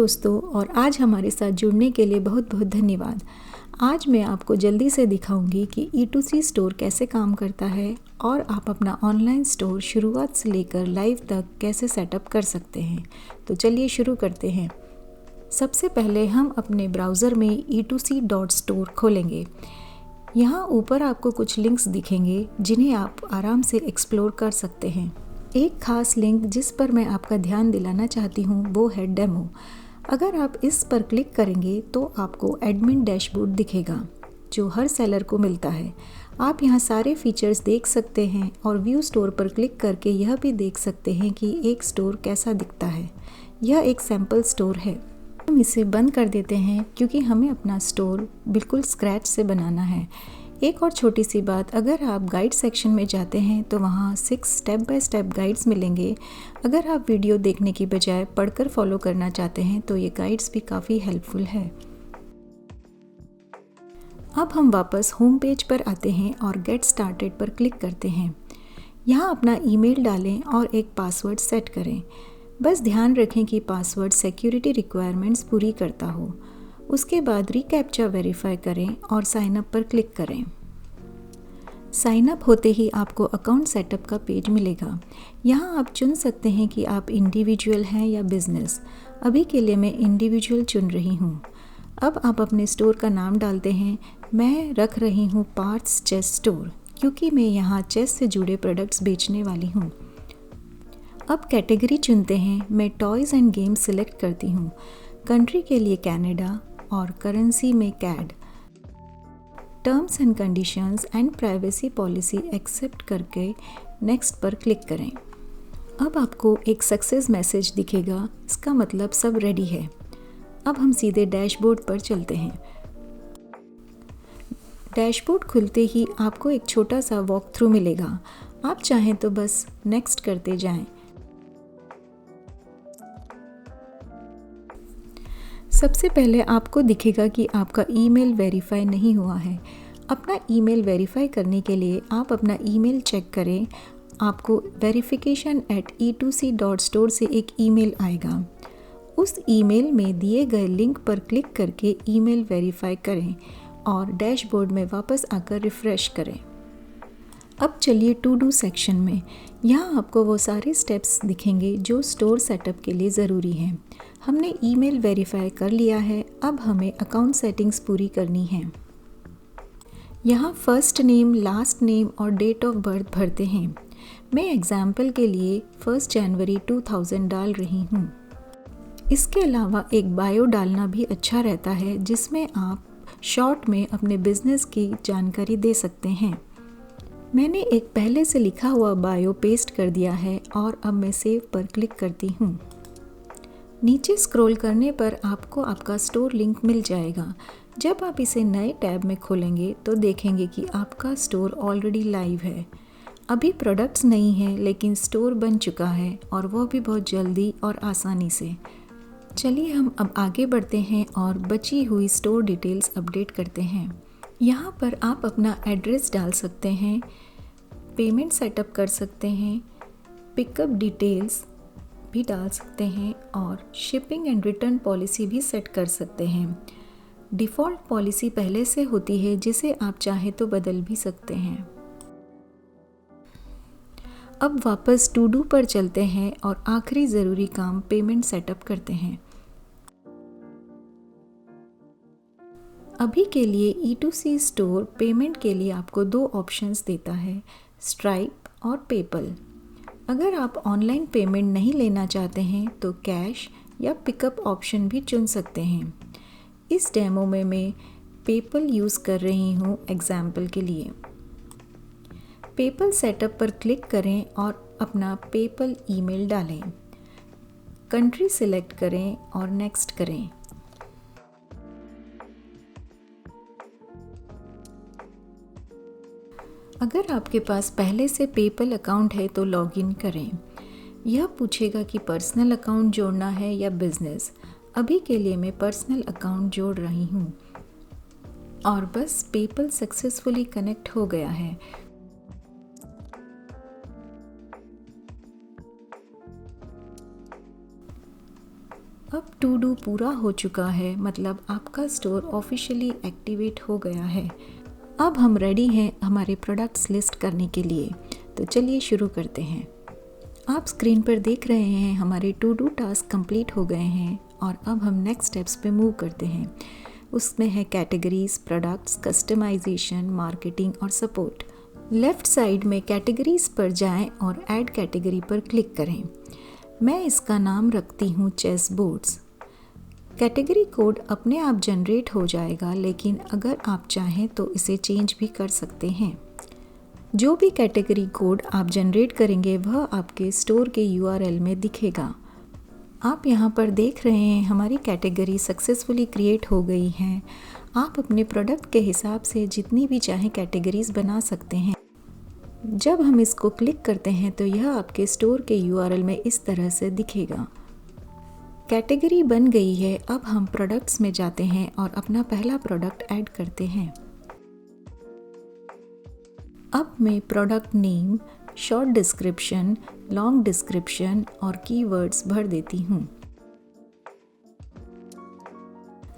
दोस्तों, और आज हमारे साथ जुड़ने के लिए बहुत बहुत धन्यवाद। आज मैं आपको जल्दी से दिखाऊंगी कि E2C स्टोर कैसे काम करता है और आप अपना ऑनलाइन स्टोर शुरुआत से लेकर लाइव तक कैसे सेटअप कर सकते हैं। तो चलिए शुरू करते हैं। सबसे पहले हम अपने ब्राउज़र में E2C.store खोलेंगे। यहाँ ऊपर आपको कुछ लिंक्स दिखेंगे जिन्हें आप आराम से एक्सप्लोर कर सकते हैं। एक खास लिंक जिस पर मैं आपका ध्यान दिलाना चाहती हूँ वो है डेमो। अगर आप इस पर क्लिक करेंगे तो आपको एडमिन डैशबोर्ड दिखेगा जो हर सेलर को मिलता है। आप यहाँ सारे फीचर्स देख सकते हैं और व्यू स्टोर पर क्लिक करके यह भी देख सकते हैं कि एक स्टोर कैसा दिखता है। यह एक सैम्पल स्टोर है। हम इसे बंद कर देते हैं क्योंकि हमें अपना स्टोर बिल्कुल स्क्रैच से बनाना है। एक और छोटी सी बात, अगर आप गाइड सेक्शन में जाते हैं तो वहाँ 6 स्टेप बाय स्टेप गाइड्स मिलेंगे। अगर आप वीडियो देखने की बजाय पढ़कर फॉलो करना चाहते हैं तो ये गाइड्स भी काफ़ी हेल्पफुल है। अब हम वापस होम पेज पर आते हैं और गेट स्टार्टेड पर क्लिक करते हैं। यहाँ अपना ईमेल डालें और एक पासवर्ड सेट करें। बस ध्यान रखें कि पासवर्ड सिक्योरिटी रिक्वायरमेंट्स पूरी करता हो। उसके बाद रिकैप्चा वेरीफाई करें और साइन अप पर क्लिक करें। साइन अप होते ही आपको अकाउंट सेटअप का पेज मिलेगा। यहाँ आप चुन सकते हैं कि आप इंडिविजुअल हैं या बिजनेस। अभी के लिए मैं इंडिविजुअल चुन रही हूँ। अब आप अपने स्टोर का नाम डालते हैं। मैं रख रही हूँ पार्थ्स चेस स्टोर क्योंकि मैं यहाँ चेस से जुड़े प्रोडक्ट्स बेचने वाली हूँ। अब कैटेगरी चुनते हैं। मैं टॉयज़ एंड गेम्स सिलेक्ट करती हूँ। कंट्री के लिए कनाडा और करेंसी में CAD. Terms and conditions and privacy policy accept करके नेक्स्ट पर क्लिक करें। अब आपको एक सक्सेस मैसेज दिखेगा। इसका मतलब सब रेडी है। अब हम सीधे डैशबोर्ड पर चलते हैं। डैशबोर्ड खुलते ही आपको एक छोटा सा वॉक थ्रू मिलेगा। आप चाहें तो बस नेक्स्ट करते जाएं। सबसे पहले आपको दिखेगा कि आपका ईमेल वेरीफाई नहीं हुआ है। अपना ईमेल वेरीफाई करने के लिए आप अपना ईमेल चेक करें। आपको verification@e2c.store से एक ईमेल आएगा। उस ईमेल में दिए गए लिंक पर क्लिक करके ईमेल वेरीफाई करें और डैशबोर्ड में वापस आकर रिफ़्रेश करें। अब चलिए टू डू सेक्शन में। यहाँ आपको वो सारे स्टेप्स दिखेंगे जो स्टोर सेटअप के लिए ज़रूरी हैं। हमने ईमेल वेरीफाई कर लिया है। अब हमें अकाउंट सेटिंग्स पूरी करनी है। यहाँ फर्स्ट नेम, लास्ट नेम और डेट ऑफ बर्थ भरते हैं। मैं एग्जाम्पल के लिए 1 जनवरी 2000 डाल रही हूँ। इसके अलावा एक बायो डालना भी अच्छा रहता है जिसमें आप शॉर्ट में अपने बिजनेस की जानकारी दे सकते हैं। मैंने एक पहले से लिखा हुआ बायो पेस्ट कर दिया है और अब मैं सेव पर क्लिक करती हूँ। नीचे स्क्रॉल करने पर आपको आपका स्टोर लिंक मिल जाएगा। जब आप इसे नए टैब में खोलेंगे तो देखेंगे कि आपका स्टोर ऑलरेडी लाइव है। अभी प्रोडक्ट्स नहीं हैं लेकिन स्टोर बन चुका है और वह भी बहुत जल्दी और आसानी से। चलिए हम अब आगे बढ़ते हैं और बची हुई स्टोर डिटेल्स अपडेट करते हैं। यहाँ पर आप अपना एड्रेस डाल सकते हैं, पेमेंट सेटअप कर सकते हैं, पिकअप डिटेल्स भी डाल सकते हैं और शिपिंग एंड रिटर्न पॉलिसी भी सेट कर सकते हैं। डिफ़ॉल्ट पॉलिसी पहले से होती है जिसे आप चाहे तो बदल भी सकते हैं। अब वापस टू डू पर चलते हैं और आखिरी ज़रूरी काम पेमेंट सेटअप करते हैं। अभी के लिए E2C स्टोर पेमेंट के लिए आपको 2 ऑप्शंस देता है, स्ट्राइप और पेपल। अगर आप ऑनलाइन पेमेंट नहीं लेना चाहते हैं तो कैश या पिकअप ऑप्शन भी चुन सकते हैं। इस डेमो में मैं पेपल यूज़ कर रही हूँ एग्जाम्पल के लिए। पेपल सेटअप पर क्लिक करें और अपना पेपल ईमेल डालें। कंट्री सिलेक्ट करें और नेक्स्ट करें। अगर आपके पास पहले से पेपल अकाउंट है तो लॉगिन करें। यह पूछेगा कि पर्सनल अकाउंट जोड़ना है या बिजनेस। अभी के लिए मैं पर्सनल अकाउंट जोड़ रही हूँ और बस पेपल सक्सेसफुली कनेक्ट हो गया है। अब टू डू पूरा हो चुका है, मतलब आपका स्टोर ऑफिशियली एक्टिवेट हो गया है। अब हम रेडी हैं हमारे प्रोडक्ट्स लिस्ट करने के लिए। तो चलिए शुरू करते हैं। आप स्क्रीन पर देख रहे हैं हमारे टू डू टास्क कंप्लीट हो गए हैं और अब हम नेक्स्ट स्टेप्स पे मूव करते हैं। उसमें है कैटेगरीज, प्रोडक्ट्स, कस्टमाइजेशन, मार्केटिंग और सपोर्ट। लेफ़्ट साइड में कैटेगरीज पर जाएं और ऐड कैटेगरी पर क्लिक करें। मैं इसका नाम रखती हूँ चेस बोर्ड्स। कैटेगरी कोड अपने आप जनरेट हो जाएगा, लेकिन अगर आप चाहें तो इसे चेंज भी कर सकते हैं। जो भी कैटेगरी कोड आप जनरेट करेंगे वह आपके स्टोर के URL में दिखेगा। आप यहाँ पर देख रहे हैं हमारी कैटेगरी सक्सेसफुली क्रिएट हो गई हैं। आप अपने प्रोडक्ट के हिसाब से जितनी भी चाहें कैटेगरीज बना सकते हैं। जब हम इसको क्लिक करते हैं तो यह आपके स्टोर के URL में इस तरह से दिखेगा। कैटेगरी बन गई है। अब हम प्रोडक्ट्स में जाते हैं और अपना पहला प्रोडक्ट ऐड करते हैं। अब मैं product name, short description, long description और कीवर्ड्स भर देती हूँ।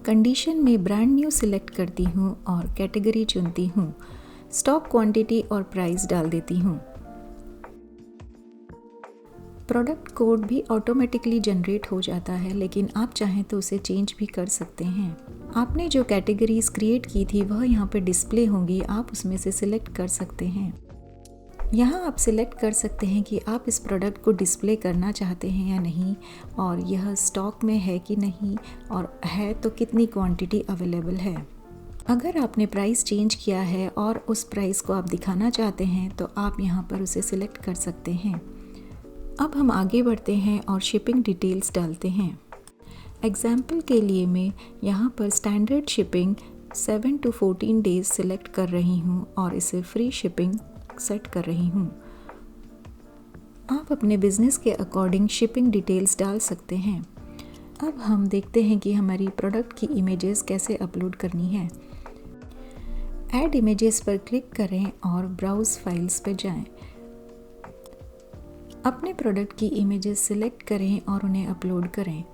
कंडीशन में ब्रांड न्यू सिलेक्ट करती हूँ और कैटेगरी चुनती हूँ। स्टॉक क्वांटिटी और प्राइस डाल देती हूँ। प्रोडक्ट कोड भी ऑटोमेटिकली जनरेट हो जाता है, लेकिन आप चाहें तो उसे चेंज भी कर सकते हैं। आपने जो कैटेगरीज क्रिएट की थी वह यहाँ पे डिस्प्ले होंगी, आप उसमें से सिलेक्ट कर सकते हैं। यहाँ आप सिलेक्ट कर सकते हैं कि आप इस प्रोडक्ट को डिस्प्ले करना चाहते हैं या नहीं, और यह स्टॉक में है कि नहीं, और है तो कितनी क्वांटिटी अवेलेबल है। अगर आपने प्राइस चेंज किया है और उस प्राइस को आप दिखाना चाहते हैं तो आप यहाँ पर उसे सिलेक्ट कर सकते हैं। अब हम आगे बढ़ते हैं और शिपिंग डिटेल्स डालते हैं। एग्जाम्पल के लिए मैं यहाँ पर standard shipping 7 to 14 days select कर रही हूँ और इसे फ्री शिपिंग सेट कर रही हूँ। आप अपने बिजनेस के अकॉर्डिंग शिपिंग डिटेल्स डाल सकते हैं। अब हम देखते हैं कि हमारी प्रोडक्ट की इमेजेस कैसे अपलोड करनी है। ऐड इमेजेस पर क्लिक करें और ब्राउज फाइल्स पर जाएं। अपने प्रोडक्ट की इमेजेस सिलेक्ट करें और उन्हें अपलोड करें।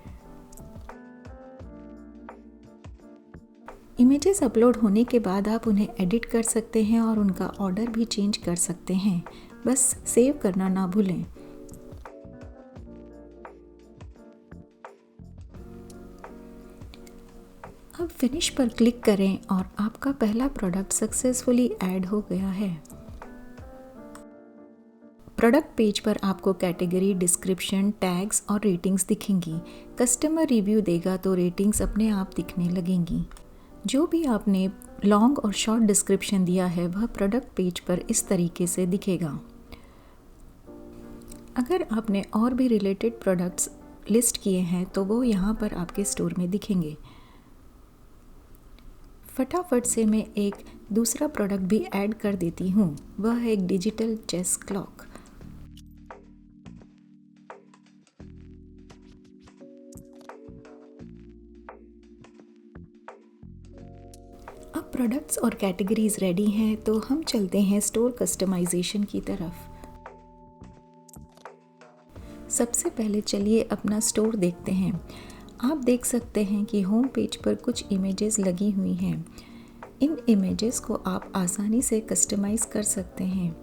इमेजेस अपलोड होने के बाद आप उन्हें एडिट कर सकते हैं और उनका ऑर्डर भी चेंज कर सकते हैं। बस सेव करना ना भूलें। अब फिनिश पर क्लिक करें और आपका पहला प्रोडक्ट सक्सेसफुली ऐड हो गया है। प्रोडक्ट पेज पर आपको कैटेगरी, डिस्क्रिप्शन, टैग्स और रेटिंग्स दिखेंगी। कस्टमर रिव्यू देगा तो रेटिंग्स अपने आप दिखने लगेंगी। जो भी आपने लॉन्ग और शॉर्ट डिस्क्रिप्शन दिया है वह प्रोडक्ट पेज पर इस तरीके से दिखेगा। अगर आपने और भी रिलेटेड प्रोडक्ट्स लिस्ट किए हैं तो वो यहाँ पर आपके स्टोर में दिखेंगे। फटाफट से मैं एक दूसरा प्रोडक्ट भी ऐड कर देती हूँ। वह है एक डिजिटल चेस क्लॉक। अब प्रोडक्ट्स और कैटेगरीज रेडी हैं तो हम चलते हैं स्टोर कस्टमाइजेशन की तरफ। सबसे पहले चलिए अपना स्टोर देखते हैं। आप देख सकते हैं कि होम पेज पर कुछ इमेजेस लगी हुई हैं। इन इमेजेस को आप आसानी से कस्टमाइज़ कर सकते हैं।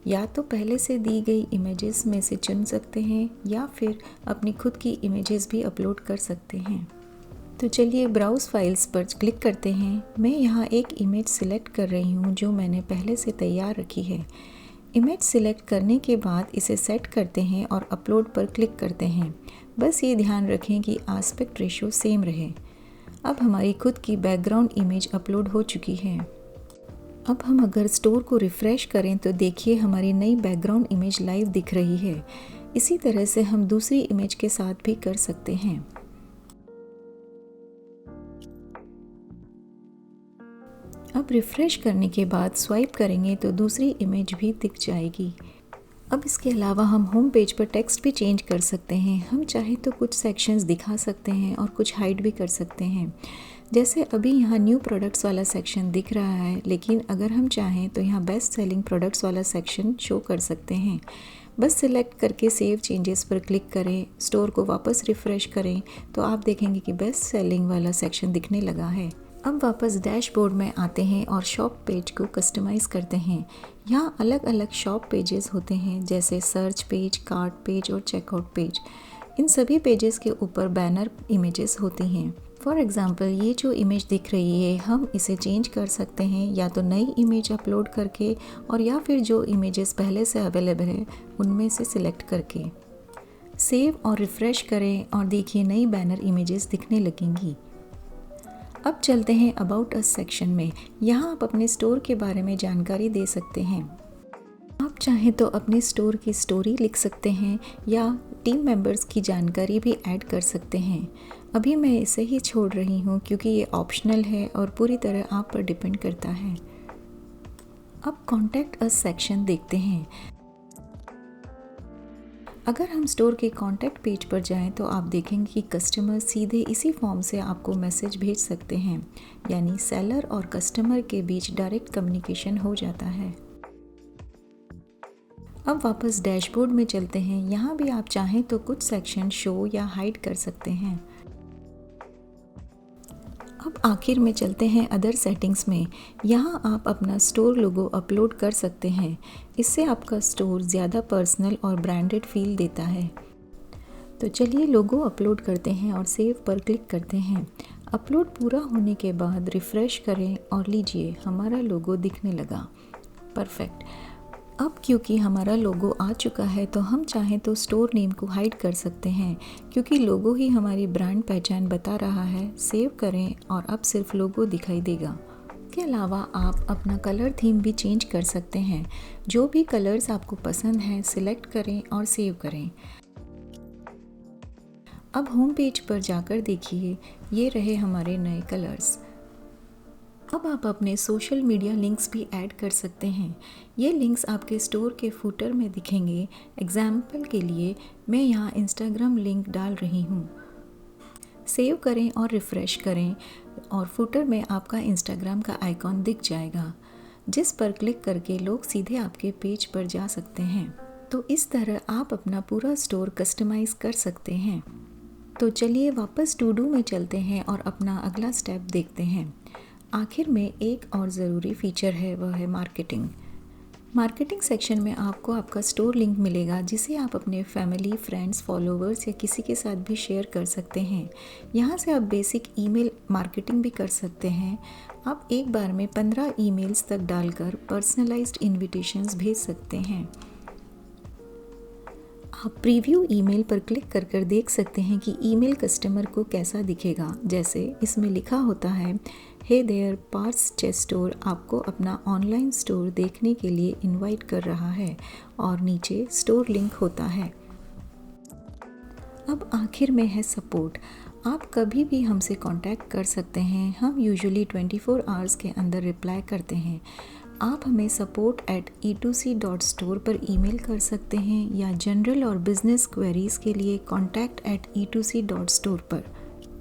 या तो पहले से दी गई इमेजेस में से चुन सकते हैं या फिर अपनी खुद की इमेजेस भी अपलोड कर सकते हैं। तो चलिए ब्राउज़ फाइल्स पर क्लिक करते हैं। मैं यहाँ एक इमेज सिलेक्ट कर रही हूँ जो मैंने पहले से तैयार रखी है। इमेज सिलेक्ट करने के बाद इसे सेट करते हैं और अपलोड पर क्लिक करते हैं। बस ये ध्यान रखें कि आस्पेक्ट रेशियो सेम रहे। अब हमारी खुद की बैकग्राउंड इमेज अपलोड हो चुकी है। अब हम अगर स्टोर को रिफ़्रेश करें तो देखिए हमारी नई बैकग्राउंड इमेज लाइव दिख रही है। इसी तरह से हम दूसरी इमेज के साथ भी कर सकते हैं। अब रिफ़्रेश करने के बाद स्वाइप करेंगे तो दूसरी इमेज भी दिख जाएगी। अब इसके अलावा हम होम पेज पर टेक्स्ट भी चेंज कर सकते हैं। हम चाहे तो कुछ सेक्शंस दिखा सकते हैं और कुछ हाइड भी कर सकते हैं। जैसे अभी यहाँ न्यू प्रोडक्ट्स वाला सेक्शन दिख रहा है, लेकिन अगर हम चाहें तो यहाँ बेस्ट सेलिंग प्रोडक्ट्स वाला सेक्शन शो कर सकते हैं। बस सिलेक्ट करके सेव चेंजेस पर क्लिक करें, स्टोर को वापस रिफ़्रेश करें तो आप देखेंगे कि बेस्ट सेलिंग वाला सेक्शन दिखने लगा है। अब वापस डैशबोर्ड में आते हैं और शॉप पेज को कस्टमाइज़ करते हैं। यहाँ अलग अलग शॉप पेजेस होते हैं, जैसे सर्च पेज, कार्ट पेज और चेकआउट पेज। इन सभी पेजेस के ऊपर बैनर इमेजेस होती हैं। फॉर एग्ज़ाम्पल ये जो इमेज दिख रही है, हम इसे चेंज कर सकते हैं या तो नई इमेज अपलोड करके, और या फिर जो इमेजेस पहले से अवेलेबल है उनमें से सिलेक्ट करके। सेव और रिफ़्रेश करें और देखिए नई बैनर इमेजेस दिखने लगेंगी। अब चलते हैं अबाउट अस सेक्शन में। यहाँ आप अपने स्टोर के बारे में जानकारी दे सकते हैं। आप चाहें तो अपने स्टोर की स्टोरी लिख सकते हैं या टीम मेंबर्स की जानकारी भी ऐड कर सकते हैं। अभी मैं इसे ही छोड़ रही हूँ क्योंकि ये ऑप्शनल है और पूरी तरह आप पर डिपेंड करता है। अब कॉन्टैक्ट अस सेक्शन देखते हैं। अगर हम स्टोर के कॉन्टैक्ट पेज पर जाएं तो आप देखेंगे कि कस्टमर सीधे इसी फॉर्म से आपको मैसेज भेज सकते हैं, यानी सेलर और कस्टमर के बीच डायरेक्ट कम्युनिकेशन हो जाता है। अब वापस डैशबोर्ड में चलते हैं। यहाँ भी आप चाहें तो कुछ सेक्शन शो या हाइड कर सकते हैं। अब आखिर में चलते हैं अदर सेटिंग्स में। यहाँ आप अपना स्टोर लोगो अपलोड कर सकते हैं। इससे आपका स्टोर ज़्यादा पर्सनल और ब्रांडेड फील देता है। तो चलिए लोगो अपलोड करते हैं और सेव पर क्लिक करते हैं। अपलोड पूरा होने के बाद रिफ़्रेश करें और लीजिए हमारा लोगो दिखने लगा। परफेक्ट। अब क्योंकि हमारा लोगो आ चुका है तो हम चाहें तो स्टोर नेम को हाइड कर सकते हैं, क्योंकि लोगो ही हमारी ब्रांड पहचान बता रहा है। सेव करें और अब सिर्फ लोगो दिखाई देगा। इसके अलावा आप अपना कलर थीम भी चेंज कर सकते हैं। जो भी कलर्स आपको पसंद हैं सिलेक्ट करें और सेव करें। अब होम पेज पर जाकर देखिए, ये रहे हमारे नए कलर्स। अब आप अपने सोशल मीडिया लिंक्स भी ऐड कर सकते हैं। ये लिंक्स आपके स्टोर के फूटर में दिखेंगे। एग्जाम्पल के लिए मैं यहाँ इंस्टाग्राम लिंक डाल रही हूँ। सेव करें और रिफ़्रेश करें और फूटर में आपका इंस्टाग्राम का आइकॉन दिख जाएगा, जिस पर क्लिक करके लोग सीधे आपके पेज पर जा सकते हैं। तो इस तरह आप अपना पूरा स्टोर कस्टमाइज़ कर सकते हैं। तो चलिए वापस टू डू में चलते हैं और अपना अगला स्टेप देखते हैं। आखिर में एक और ज़रूरी फीचर है, वह है मार्केटिंग। मार्केटिंग सेक्शन में आपको आपका स्टोर लिंक मिलेगा, जिसे आप अपने फैमिली, फ्रेंड्स, फॉलोवर्स या किसी के साथ भी शेयर कर सकते हैं। यहाँ से आप बेसिक ईमेल मार्केटिंग भी कर सकते हैं। आप एक बार में 15 ईमेल्स तक डालकर पर्सनलाइज्ड इन्विटेशंस भेज सकते हैं। आप प्रीव्यू ईमेल पर क्लिक कर देख सकते हैं कि ईमेल कस्टमर को कैसा दिखेगा। जैसे इसमें लिखा होता है, hey there, purchase store आपको अपना ऑनलाइन स्टोर देखने के लिए इनवाइट कर रहा है, और नीचे स्टोर लिंक होता है। अब आखिर में है सपोर्ट। आप कभी भी हमसे कांटेक्ट कर सकते हैं। हम यूजुअली 24 आवर्स के अंदर रिप्लाई करते हैं। आप हमें support@e2c.store पर ईमेल कर सकते हैं या जनरल और बिजनेस क्वेरीज के लिए contact@e2c.store पर।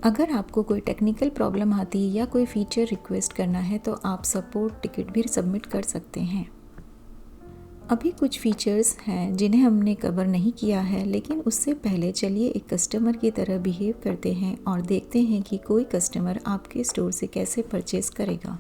अगर आपको कोई टेक्निकल प्रॉब्लम आती है या कोई फीचर रिक्वेस्ट करना है तो आप सपोर्ट टिकट भी सबमिट कर सकते हैं। अभी कुछ फीचर्स हैं जिन्हें हमने कवर नहीं किया है, लेकिन उससे पहले चलिए एक कस्टमर की तरह बिहेव करते हैं और देखते हैं कि कोई कस्टमर आपके स्टोर से कैसे परचेस करेगा।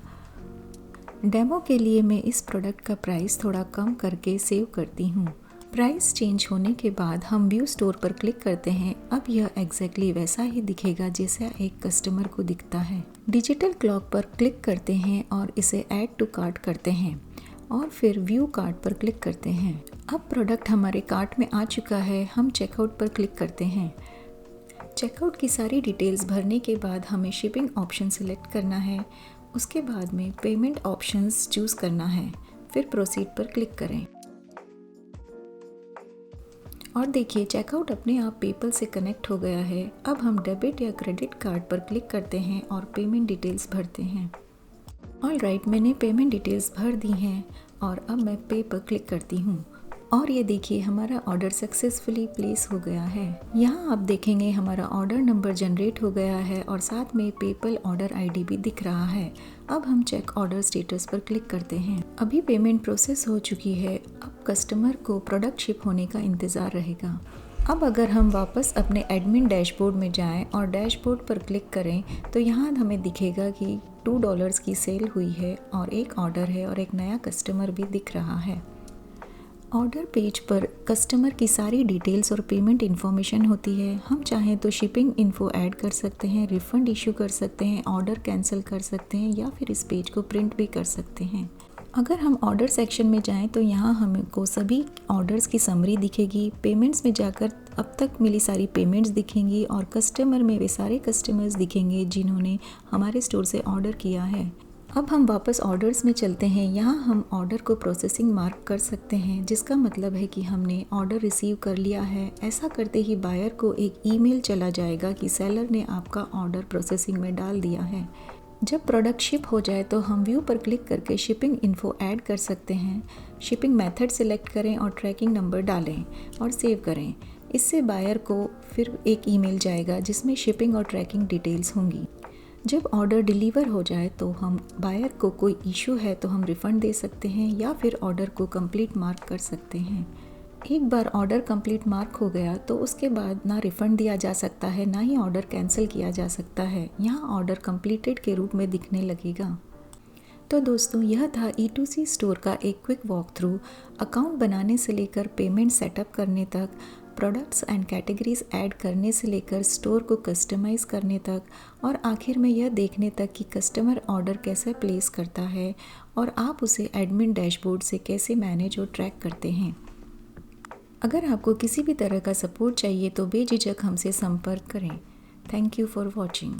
डेमो के लिए मैं इस प्रोडक्ट का प्राइस थोड़ा कम करके सेव करती हूँ। प्राइस चेंज होने के बाद हम व्यू स्टोर पर क्लिक करते हैं। अब यह एग्जैक्टली वैसा ही दिखेगा जैसा एक कस्टमर को दिखता है। डिजिटल क्लॉक पर क्लिक करते हैं और इसे ऐड टू कार्ट करते हैं और फिर व्यू कार्ट पर क्लिक करते हैं। अब प्रोडक्ट हमारे कार्ट में आ चुका है। हम चेकआउट पर क्लिक करते हैं। चेकआउट की सारी डिटेल्स भरने के बाद हमें शिपिंग ऑप्शन सिलेक्ट करना है। उसके बाद में पेमेंट ऑप्शंस चूज़ करना है, फिर प्रोसीड पर क्लिक करें। और देखिए चेकआउट अपने आप पेपल से कनेक्ट हो गया है। अब हम डेबिट या क्रेडिट कार्ड पर क्लिक करते हैं और पेमेंट डिटेल्स भरते हैं। ऑलराइट, मैंने पेमेंट डिटेल्स भर दी हैं और अब मैं पे पर क्लिक करती हूँ और ये देखिए हमारा ऑर्डर सक्सेसफुली प्लेस हो गया है। यहाँ आप देखेंगे हमारा ऑर्डर नंबर जनरेट हो गया है और साथ में पेपल ऑर्डर आईडी भी दिख रहा है। अब हम चेक ऑर्डर स्टेटस पर क्लिक करते हैं। अभी पेमेंट प्रोसेस हो चुकी है। अब अब कस्टमर को प्रोडक्ट शिप होने का इंतज़ार रहेगा। अब अगर हम वापस अपने एडमिन डैशबोर्ड में जाएं और डैशबोर्ड पर क्लिक करें तो यहाँ हमें दिखेगा कि $2 की सेल हुई है और एक ऑर्डर है और एक नया कस्टमर भी दिख रहा है। ऑर्डर पेज पर कस्टमर की सारी डिटेल्स और पेमेंट इन्फॉर्मेशन होती है। हम चाहें तो शिपिंग इन्फो ऐड कर सकते हैं, रिफ़ंड इशू कर सकते हैं, ऑर्डर कैंसिल कर सकते हैं या फिर इस पेज को प्रिंट भी कर सकते हैं। अगर हम ऑर्डर सेक्शन में जाएं तो यहाँ हमको सभी ऑर्डर्स की समरी दिखेगी। पेमेंट्स में जाकर अब तक मिली सारी पेमेंट्स दिखेंगी और कस्टमर में वे सारे कस्टमर्स दिखेंगे जिन्होंने हमारे स्टोर से ऑर्डर किया है। अब हम वापस ऑर्डर्स में चलते हैं। यहाँ हम ऑर्डर को प्रोसेसिंग मार्क कर सकते हैं, जिसका मतलब है कि हमने ऑर्डर रिसीव कर लिया है। ऐसा करते ही बायर को एक ईमेल चला जाएगा कि सेलर ने आपका ऑर्डर प्रोसेसिंग में डाल दिया है। जब प्रोडक्ट शिप हो जाए तो हम व्यू पर क्लिक करके शिपिंग इन्फो ऐड कर सकते हैं। शिपिंग मेथड सिलेक्ट करें और ट्रैकिंग नंबर डालें और सेव करें। इससे बायर को फिर एक ईमेल जाएगा जिसमें शिपिंग और ट्रैकिंग डिटेल्स होंगी। जब ऑर्डर डिलीवर हो जाए तो हम बायर को कोई इशू है तो हम रिफ़ंड दे सकते हैं या फिर ऑर्डर को कंप्लीट मार्क कर सकते हैं। एक बार ऑर्डर कंप्लीट मार्क हो गया तो उसके बाद ना रिफ़ंड दिया जा सकता है, ना ही ऑर्डर कैंसिल किया जा सकता है। यहाँ ऑर्डर कंप्लीटेड के रूप में दिखने लगेगा। तो दोस्तों, यह था E2C स्टोर का एक क्विक वॉक थ्रू। अकाउंट बनाने से लेकर पेमेंट सेटअप करने तक, प्रोडक्ट्स एंड कैटेगरीज ऐड करने से लेकर स्टोर को कस्टमाइज़ करने तक और आखिर में यह देखने तक कि कस्टमर ऑर्डर कैसे प्लेस करता है और आप उसे एडमिन डैशबोर्ड से कैसे मैनेज और ट्रैक करते हैं। अगर आपको किसी भी तरह का सपोर्ट चाहिए तो बेझिझक हमसे संपर्क करें। Thank you for watching.